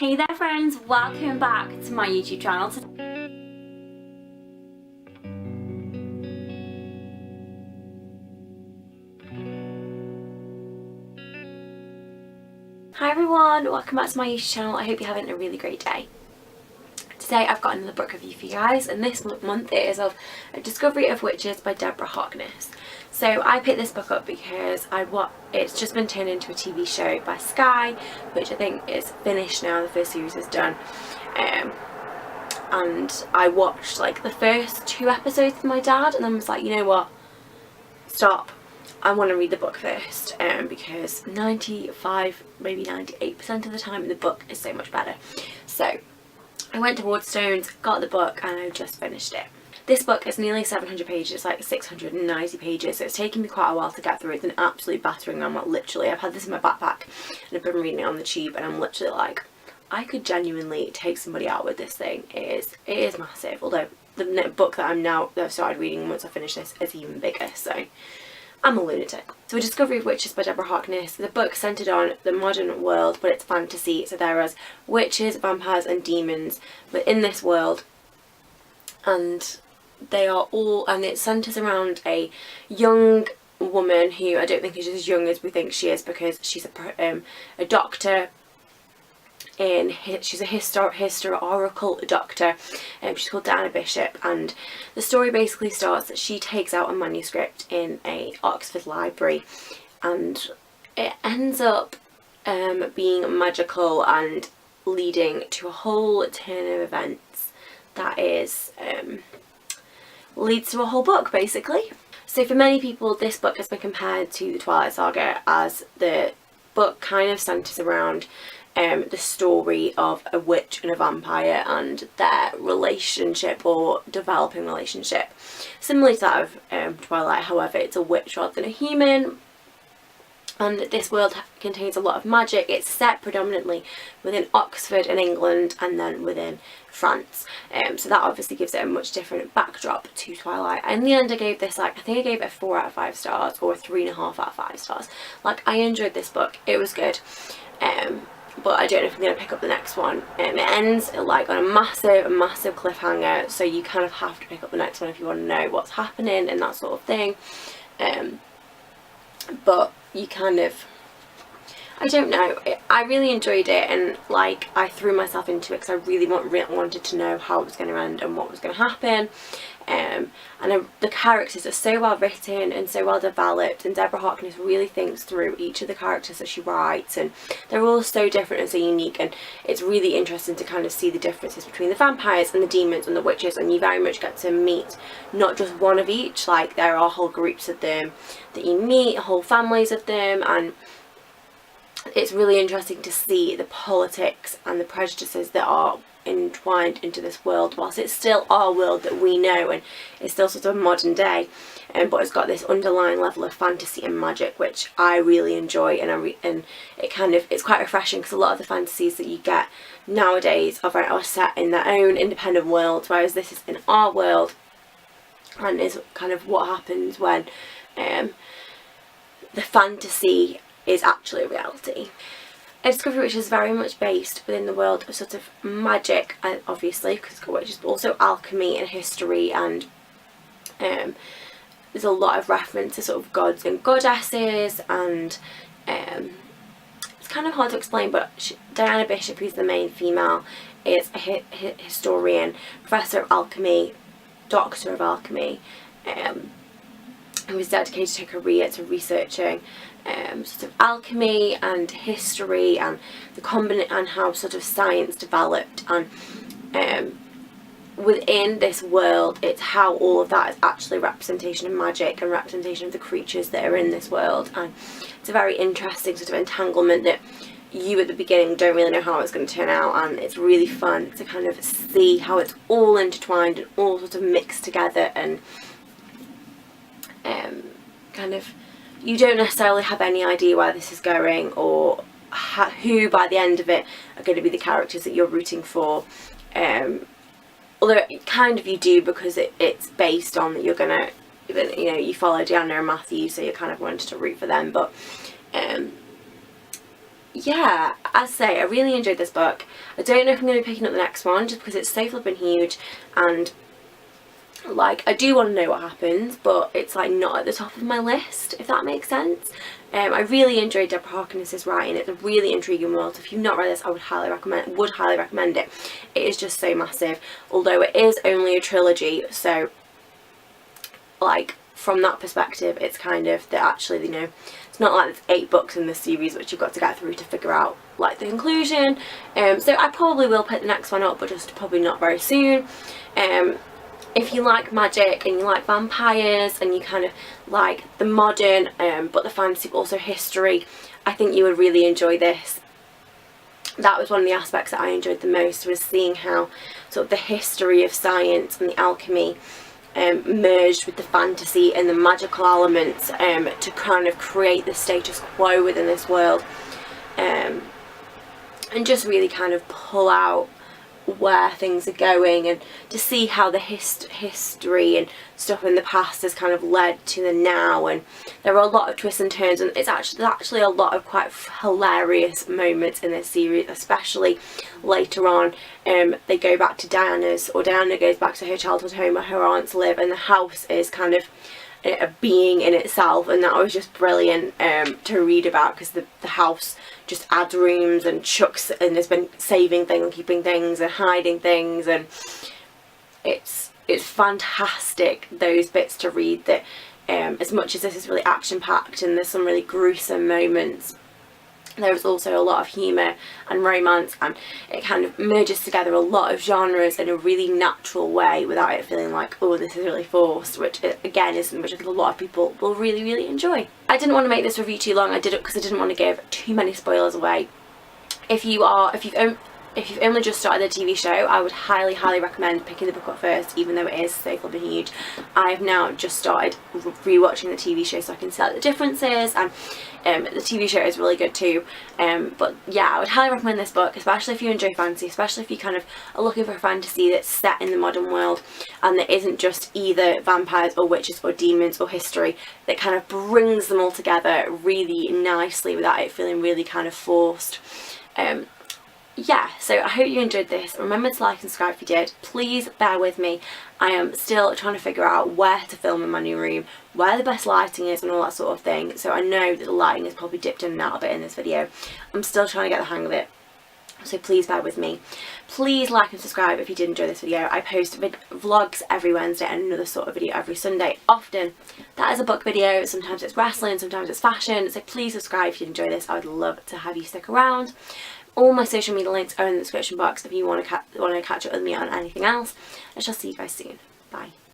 Hey there friends, welcome back to my YouTube channel. Hi everyone, welcome back to my YouTube channel. I hope you're having a really great day. Today I've got another book review for you guys, and this month it is of A Discovery of Witches by Deborah Harkness. So I picked this book up because it's just been turned into a TV show by Sky, which I think is finished now. The first series is done. And I watched like the first 2 episodes with my dad and then was like, you know what, stop, I want to read the book first, because 95, maybe 98% of the time the book is so much better. So I went to Waterstones, got the book, and I just finished it. This book is nearly 700 pages, it's like 690 pages, so it's taken me quite a while to get through. It's an absolute battering ram, literally. I've had this in my backpack and I've been reading it on the tube, and I'm literally like, I could genuinely take somebody out with this thing. It is massive, although the book that I've started reading once I finish this is even bigger, so I'm a lunatic. So A Discovery of Witches by Deborah Harkness. The book centred on the modern world, but it's fantasy, so there are witches, vampires and demons within this world, and it centres around a young woman who I don't think is as young as we think she is, because she's a doctor. She's a historical doctor. She's called Diana Bishop, and the story basically starts that she takes out a manuscript in a Oxford library, and it ends up being magical and leading to a whole turn of events that is leads to a whole book basically. So for many people this book has been compared to the Twilight Saga, as the book kind of centres around the story of a witch and a vampire and their relationship or developing relationship. Similar to that of Twilight, however, it's a witch rather than a human, and this world contains a lot of magic. It's set predominantly within Oxford in England and then within France, so that obviously gives it a much different backdrop to Twilight. In the end I gave this, I think I gave it a 4 out of 5 stars or a 3.5 out of 5 stars. I enjoyed this book, it was good. But I don't know if I'm going to pick up the next one. It ends on a massive cliffhanger, so you kind of have to pick up the next one if you want to know what's happening and that sort of thing. But you kind of, I don't know, I really enjoyed it, and I threw myself into it because I really wanted to know how it was going to end and what was going to happen. The characters are so well written and so well developed, and Deborah Harkness really thinks through each of the characters that she writes, and they're all so different and so unique, and it's really interesting to kind of see the differences between the vampires and the demons and the witches, and you very much get to meet not just one of each. There are whole groups of them that you meet, whole families of them, and it's really interesting to see the politics and the prejudices that are entwined into this world, whilst it's still our world that we know and it's still sort of modern day, but it's got this underlying level of fantasy and magic which I really enjoy, and it's quite refreshing, because a lot of the fantasies that you get nowadays are set in their own independent worlds, whereas this is in our world, and is kind of what happens when the fantasy is actually a reality. A Discovery which is very much based within the world of sort of magic, obviously, because it's got witches, but also alchemy and history, and there's a lot of reference to sort of gods and goddesses, and it's kind of hard to explain, but Diana Bishop, who's the main female, is a historian, professor of alchemy, doctor of alchemy, who is dedicated her career to researching sort of alchemy and history and and how sort of science developed, and within this world it's how all of that is actually representation of magic and representation of the creatures that are in this world, and it's a very interesting sort of entanglement that you at the beginning don't really know how it's going to turn out, and it's really fun to kind of see how it's all intertwined and all sort of mixed together, and kind of you don't necessarily have any idea where this is going, or who by the end of it are going to be the characters that you're rooting for, although kind of you do, because it's based on that you're gonna, you follow Diana and Matthew, so you're kind of wanting to root for them, but yeah, as I say, I really enjoyed this book. I don't know if I'm going to be picking up the next one just because it's so flippin' huge, and like, I do want to know what happens, but it's like not at the top of my list, if that makes sense. I really enjoyed Deborah Harkness's writing. It's a really intriguing world. So if you've not read this, I would highly recommend it. It is just so massive, although it is only a trilogy, so like from that perspective it's kind of that actually, you know, it's not like there's 8 books in this series which you've got to get through to figure out like the conclusion. So I probably will pick the next one up, but just probably not very soon. If you like magic and you like vampires and you kind of like the modern but the fantasy but also history, I think you would really enjoy this. That was one of the aspects that I enjoyed the most, was seeing how sort of the history of science and the alchemy merged with the fantasy and the magical elements to kind of create the status quo within this world, and just really kind of pull out where things are going, and to see how the history and stuff in the past has kind of led to the now. And there are a lot of twists and turns, and it's actually a lot of quite hilarious moments in this series, especially later on. They go back to Diana goes back to her childhood home where her aunts live, and the house is kind of a being in itself, and that was just brilliant to read about, because the house just adds rooms and chucks and has been saving things and keeping things and hiding things, and it's fantastic, those bits to read. That as much as this is really action packed and there's some really gruesome moments, there is also a lot of humour and romance, and it kind of merges together a lot of genres in a really natural way without it feeling like, oh, this is really forced, which again is which I think a lot of people will really enjoy. I didn't want to make this review too long. I did it because I didn't want to give too many spoilers away. If you've only just started the TV show, I would highly recommend picking the book up first, even though it is so flipping huge. I have now just started rewatching the TV show so I can see the differences, and the TV show is really good too. But yeah, I would highly recommend this book, especially if you enjoy fantasy, especially if you kind of are looking for a fantasy that's set in the modern world and that isn't just either vampires or witches or demons or history, that kind of brings them all together really nicely without it feeling really kind of forced. Yeah, so I hope you enjoyed this. Remember to like and subscribe if you did. Please bear with me. I am still trying to figure out where to film in my new room, where the best lighting is and all that sort of thing. So I know that the lighting has probably dipped in and out a bit in this video. I'm still trying to get the hang of it. So please bear with me. Please like and subscribe if you did enjoy this video. I post vlogs every Wednesday and another sort of video every Sunday. Often that is a book video, sometimes it's wrestling, sometimes it's fashion. So please subscribe if you enjoy this. I would love to have you stick around. All my social media links are in the description box if you want to catch up with me on anything else. I shall see you guys soon. Bye.